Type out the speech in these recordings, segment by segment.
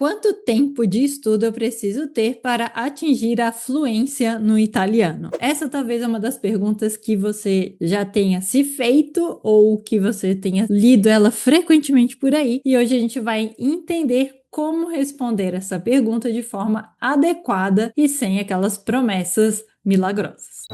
Quanto tempo de estudo eu preciso ter para atingir a fluência no italiano? Essa talvez é uma das perguntas que você já tenha se feito ou que você tenha lido ela frequentemente por aí. E hoje a gente vai entender como responder essa pergunta de forma adequada e sem aquelas promessas milagrosas.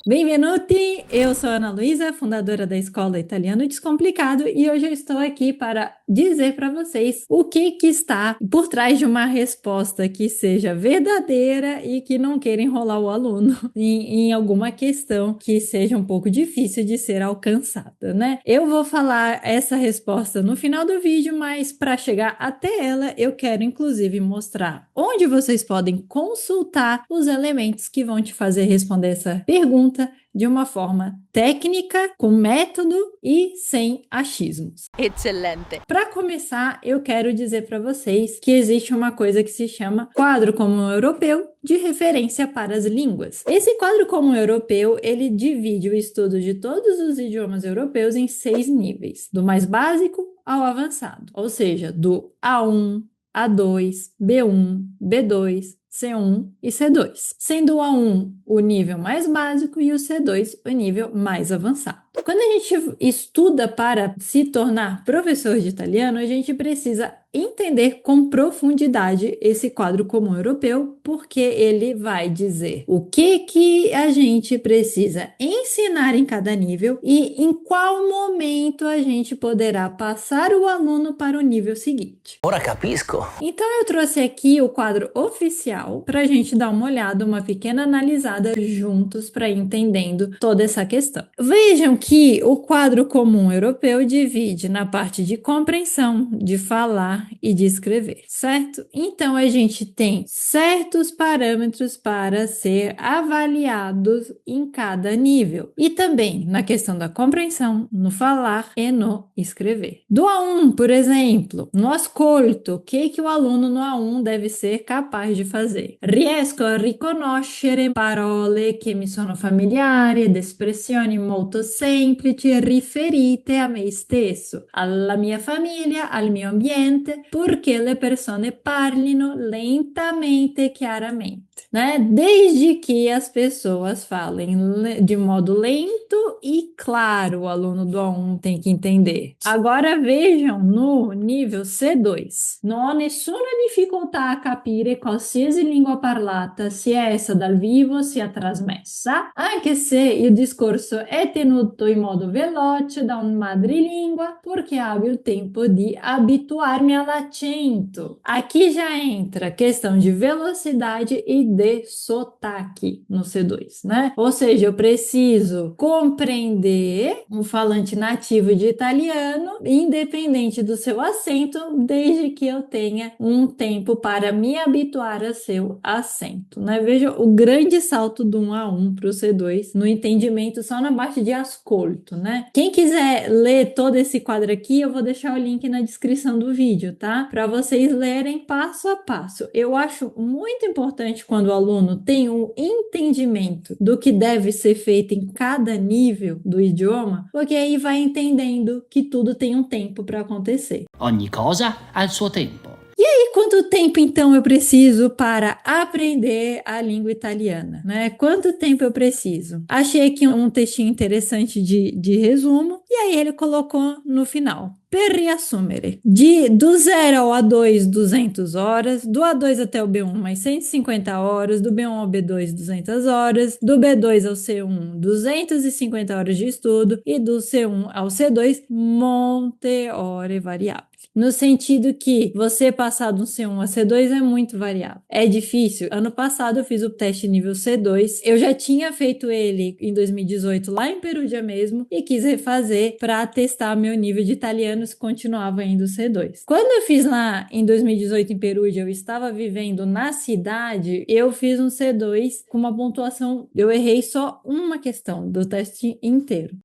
Benvenuti! Eu sou a Ana Luísa, fundadora da Escola Italiano Descomplicado, e hoje eu estou aqui para dizer para vocês o que está por trás de uma resposta que seja verdadeira e que não queira enrolar o aluno em alguma questão que seja um pouco difícil de ser alcançada, né? Eu vou falar essa resposta no final do vídeo, mas para chegar até ela, eu quero inclusive mostrar onde vocês podem consultar os elementos que vão te fazer responder essa pergunta de uma forma técnica, com método e sem achismos. Excelente! Para começar, eu quero dizer para vocês que existe uma coisa que se chama Quadro Comum Europeu de Referência para as Línguas. Esse Quadro Comum Europeu, ele divide o estudo de todos os idiomas europeus em 6 níveis, do mais básico ao avançado, ou seja, do A1, A2, B1, B2, C1 e C2, sendo o A1 o nível mais básico e o C2 o nível mais avançado. Quando a gente estuda para se tornar professor de italiano, a gente precisa entender com profundidade esse quadro comum europeu, porque ele vai dizer o que a gente precisa ensinar em cada nível e em qual momento a gente poderá passar o aluno para o nível seguinte. Ora capisco. Então eu trouxe aqui o quadro oficial para a gente dar uma olhada, uma pequena analisada juntos para ir entendendo toda essa questão. Vejam que o quadro comum europeu divide na parte de compreensão, de falar e de escrever, certo? Então a gente tem certos parâmetros para ser avaliados em cada nível e também na questão da compreensão, no falar e no escrever. Do A1, por exemplo, no ascolto, o que o aluno no A1 deve ser capaz de fazer? Riesco a riconoscere parole che mi sono familiari ed espressioni molto semplici riferite a me stesso, alla mia famiglia, al mio ambiente, purché le persone parlino lentamente e chiaramente, né? Desde que as pessoas falem de modo lento e claro, o aluno do A1 tem que entender. Agora vejam no nível C2. Non ho nessuna difficoltà a capire qualsiasi lingua parlata, sia essa dal vivo sia trasmessa, anche se il discorso è tenuto in modo veloce da un madrelingua, porque abbia il tempo di abituarmi all'accento. Aqui já entra questão de velocidade e de sotaque no C2, né? Ou seja, eu preciso compreender um falante nativo de italiano, independente do seu acento, desde que eu tenha um tempo para me habituar a seu acento, né? Veja o grande salto do 1 a 1 para o C2 no entendimento só na parte de ascolto, né? Quem quiser ler todo esse quadro aqui, eu vou deixar o link na descrição do vídeo, tá? Para vocês lerem passo a passo. Eu acho muito importante quando o aluno tem um entendimento do que deve ser feito em cada nível do idioma, porque aí vai entendendo que tudo tem um tempo para acontecer. Ogni cosa ha il suo tempo. E quanto tempo, então, eu preciso para aprender a língua italiana, né? Quanto tempo eu preciso? Achei aqui um textinho interessante de resumo, e aí ele colocou no final. Per riassumere, do 0 ao A2, 200 horas, do A2 até o B1, mais 150 horas, do B1 ao B2, 200 horas, do B2 ao C1, 250 horas de estudo, e do C1 ao C2, monte ore variável. No sentido que você passar do C1 a C2 é muito variável. É difícil. Ano passado eu fiz o teste nível C2. Eu já tinha feito ele em 2018 lá em Perugia mesmo e quis refazer para testar meu nível de italiano se continuava indo C2. Quando eu fiz lá em 2018 em Perugia, eu estava vivendo na cidade, eu fiz um C2 com uma pontuação, eu errei só uma questão do teste inteiro.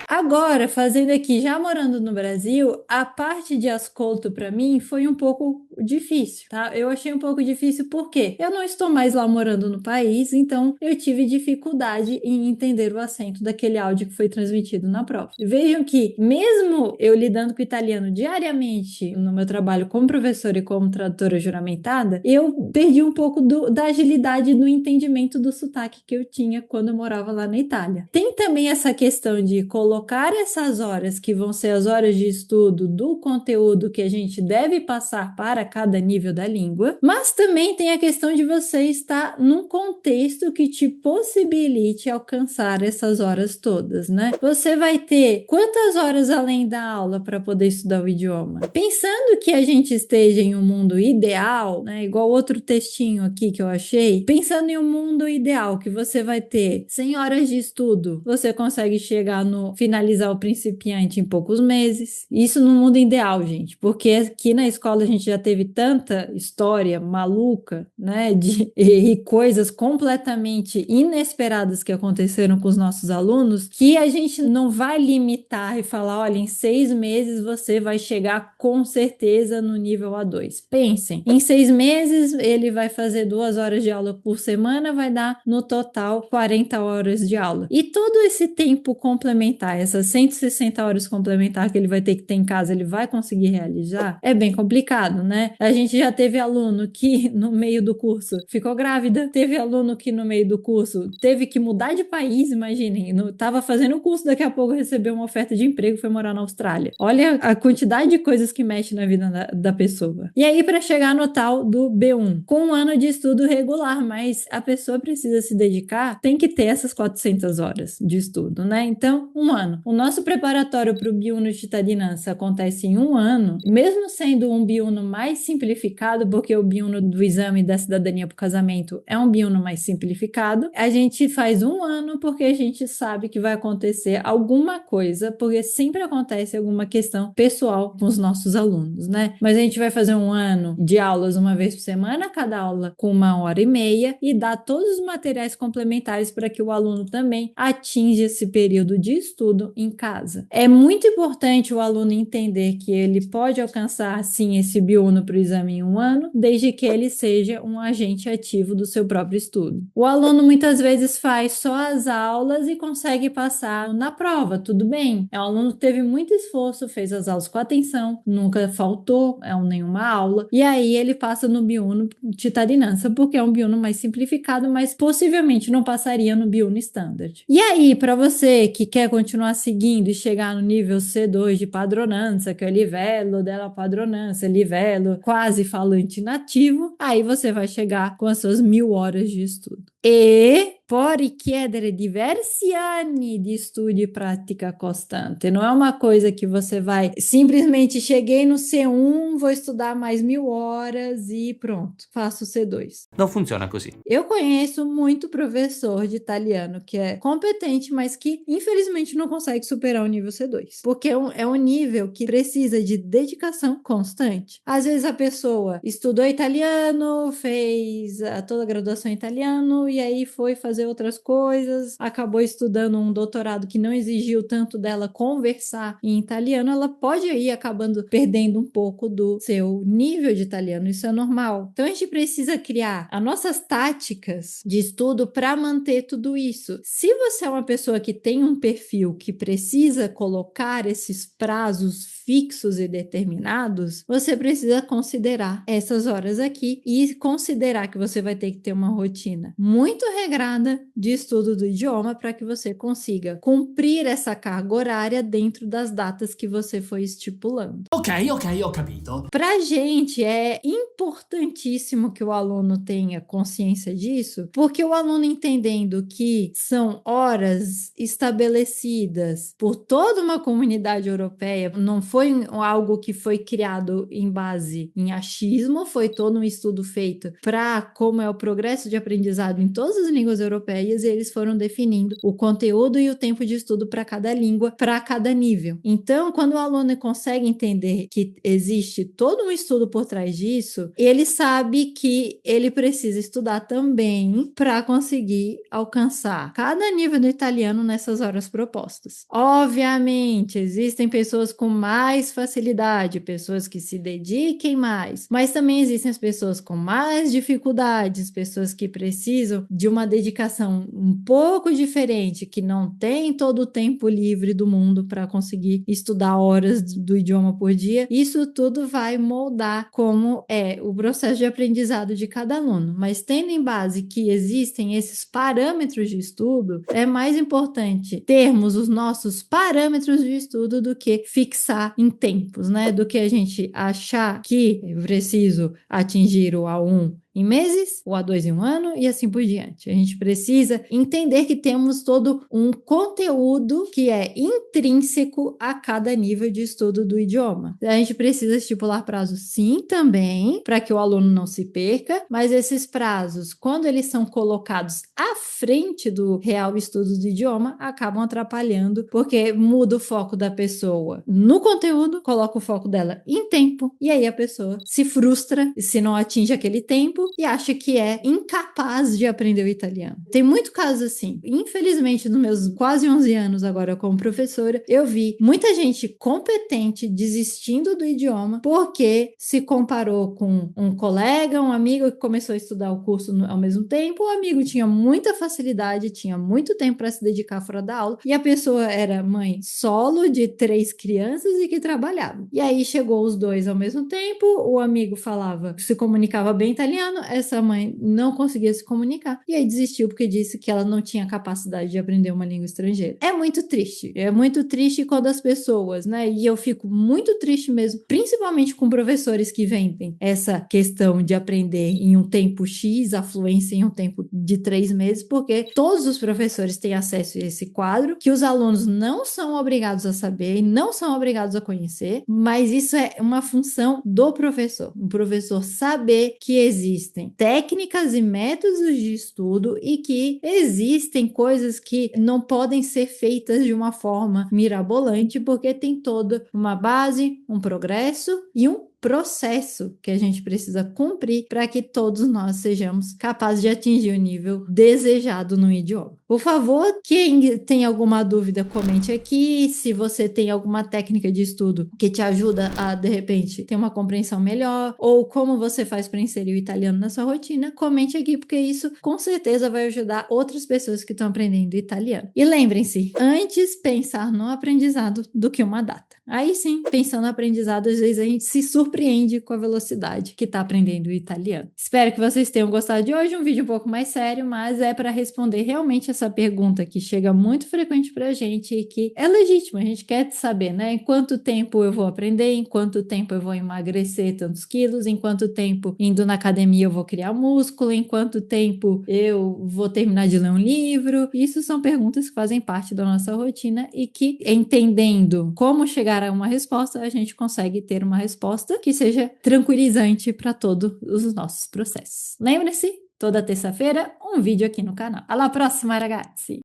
Agora, fazendo aqui, já morando no Brasil, a parte de ascolto para mim foi um pouco difícil, tá? Eu achei um pouco difícil porque eu não estou mais lá morando no país, então eu tive dificuldade em entender o acento daquele áudio que foi transmitido na prova. Vejam que, mesmo eu lidando com italiano diariamente no meu trabalho como professora e como tradutora juramentada, eu perdi um pouco da agilidade no entendimento do sotaque que eu tinha quando eu morava lá na Itália. Tem também essa questão de colocar essas horas, que vão ser as horas de estudo do conteúdo que a gente deve passar para cada nível da língua, mas também tem a questão de você estar num contexto que te possibilite alcançar essas horas todas, né? Você vai ter quantas horas além da aula para poder estudar o idioma? Pensando que a gente esteja em um mundo ideal, né? Igual outro textinho aqui que eu achei, pensando em um mundo ideal que você vai ter 100 horas de estudo, você consegue chegar no finalizar o principiante em poucos meses. Isso no mundo ideal, gente, porque aqui na escola a gente já teve tanta história maluca, né, e coisas completamente inesperadas que aconteceram com os nossos alunos, que a gente não vai limitar e falar, olha, em 6 meses você vai chegar com certeza no nível A2. Pensem, em 6 meses ele vai fazer 2 horas de aula por semana, vai dar no total 40 horas de aula. E todo esse tempo complementar, essas 160 horas complementar que ele vai ter que ter em casa, ele vai conseguir realizar? É bem complicado, né? A gente já teve aluno que no meio do curso ficou grávida, teve aluno que no meio do curso teve que mudar de país, imaginem, tava fazendo o curso, daqui a pouco recebeu uma oferta de emprego e foi morar na Austrália. Olha a quantidade de coisas que mexe na vida da pessoa. E aí, para chegar no tal do B1, com um ano de estudo regular, mas a pessoa precisa se dedicar, tem que ter essas 400 horas de estudo, né? Então, um ano. O nosso preparatório para o B1 de cittadinança acontece em um ano, mesmo sendo um B1 mais simplificado, porque o B1 do exame da cidadania para o casamento é um B1 mais simplificado, a gente faz um ano porque a gente sabe que vai acontecer alguma coisa, porque sempre acontece alguma questão pessoal com os nossos alunos, né? Mas a gente vai fazer um ano de aulas uma vez por semana, cada aula com 1h30, e dar todos os materiais complementares para que o aluno também atinja esse período de estudo em casa. É muito importante o aluno entender que ele pode alcançar, sim, esse B1 para o exame em um ano, desde que ele seja um agente ativo do seu próprio estudo. O aluno muitas vezes faz só as aulas e consegue passar na prova, tudo bem. É um aluno que teve muito esforço, fez as aulas com atenção, nunca faltou nenhuma aula, e aí ele passa no B1 de cittadinança, porque é um B1 mais simplificado, mas possivelmente não passaria no B1 Standard. E aí, para você que quer continuar seguindo e chegar no nível C2 de padronanza, que é o livello della padronanza, livello quase falante nativo, aí você vai chegar com as suas 1000 horas de estudo. E può richiedere diversi anni di studio e pratica costante. Não é uma coisa que você vai simplesmente cheguei no C1, vou estudar mais 1000 horas e pronto, faço o C2. Non funziona così. Eu conheço muito professor de italiano que é competente, mas que infelizmente não consegue superar o nível C2, porque é um nível que precisa de dedicação constante. Às vezes a pessoa estudou italiano, fez toda a graduação em italiano e aí foi fazer outras coisas, acabou estudando um doutorado que não exigiu tanto dela conversar em italiano, ela pode ir acabando perdendo um pouco do seu nível de italiano, isso é normal. Então a gente precisa criar as nossas táticas de estudo para manter tudo isso. Se você é uma pessoa que tem um perfil que precisa colocar esses prazos fixos e determinados, você precisa considerar essas horas aqui e considerar que você vai ter que ter uma rotina muito regrada de estudo do idioma para que você consiga cumprir essa carga horária dentro das datas que você foi estipulando. Ok, ho capito. Para gente é importantíssimo que o aluno tenha consciência disso, porque o aluno entendendo que são horas estabelecidas por toda uma comunidade europeia, não foi algo que foi criado em base em achismo, foi todo um estudo feito para como é o progresso de aprendizado em em todas as línguas europeias e eles foram definindo o conteúdo e o tempo de estudo para cada língua, para cada nível. Então, quando o aluno consegue entender que existe todo um estudo por trás disso, ele sabe que ele precisa estudar também para conseguir alcançar cada nível do italiano nessas horas propostas. Obviamente, existem pessoas com mais facilidade, pessoas que se dediquem mais, mas também existem as pessoas com mais dificuldades, pessoas que precisam de uma dedicação um pouco diferente, que não tem todo o tempo livre do mundo para conseguir estudar horas do idioma por dia. Isso tudo vai moldar como é o processo de aprendizado de cada aluno, mas tendo em base que existem esses parâmetros de estudo, é mais importante termos os nossos parâmetros de estudo do que fixar em tempos, né? Do que a gente achar que eu preciso atingir o A1 em meses, o A2 em um ano e assim por diante. A gente precisa entender que temos todo um conteúdo que é intrínseco a cada nível de estudo do idioma. A gente precisa estipular prazos sim também, para que o aluno não se perca, mas esses prazos, quando eles são colocados à frente do real estudo do idioma, acabam atrapalhando, porque muda o foco da pessoa no conteúdo, coloca o foco dela em tempo, e aí a pessoa se frustra se não atinge aquele tempo e acha que é incapaz de aprender o italiano. Tem muito caso assim. Infelizmente, nos meus quase 11 anos agora como professora, eu vi muita gente competente desistindo do idioma porque se comparou com um colega, um amigo que começou a estudar o curso ao mesmo tempo. O amigo tinha muita facilidade, tinha muito tempo para se dedicar fora da aula e a pessoa era mãe solo de 3 crianças e que trabalhava. E aí chegou os dois ao mesmo tempo, o amigo falava, se comunicava bem italiano, essa mãe não conseguia se comunicar e aí desistiu porque disse que ela não tinha capacidade de aprender uma língua estrangeira. É muito triste quando as pessoas, né, e eu fico muito triste mesmo, principalmente com professores que vendem essa questão de aprender em um tempo X, a fluência em um tempo de 3 meses, porque todos os professores têm acesso a esse quadro, que os alunos não são obrigados a saber, não são obrigados a conhecer, mas isso é uma função do professor, o professor saber que existem técnicas e métodos de estudo e que existem coisas que não podem ser feitas de uma forma mirabolante, porque tem toda uma base, um progresso e um processo que a gente precisa cumprir para que todos nós sejamos capazes de atingir o nível desejado no idioma. Por favor, quem tem alguma dúvida, comente aqui. Se você tem alguma técnica de estudo que te ajuda a, de repente, ter uma compreensão melhor, ou como você faz para inserir o italiano na sua rotina, comente aqui, porque isso com certeza vai ajudar outras pessoas que estão aprendendo italiano. E lembrem-se, antes pensar no aprendizado do que uma data. Aí sim, pensando no aprendizado, às vezes a gente se surpreende com a velocidade que está aprendendo o italiano. Espero que vocês tenham gostado de hoje, um vídeo um pouco mais sério, mas é para responder realmente essa pergunta que chega muito frequente para a gente e que é legítima, a gente quer saber, né? Em quanto tempo eu vou aprender, em quanto tempo eu vou emagrecer tantos quilos, em quanto tempo indo na academia eu vou criar músculo, em quanto tempo eu vou terminar de ler um livro. Isso são perguntas que fazem parte da nossa rotina e que, entendendo como chegar a uma resposta, a gente consegue ter uma resposta que seja tranquilizante para todos os nossos processos. Lembre-se, toda terça-feira, um vídeo aqui no canal. Alla prossima, ragazzi!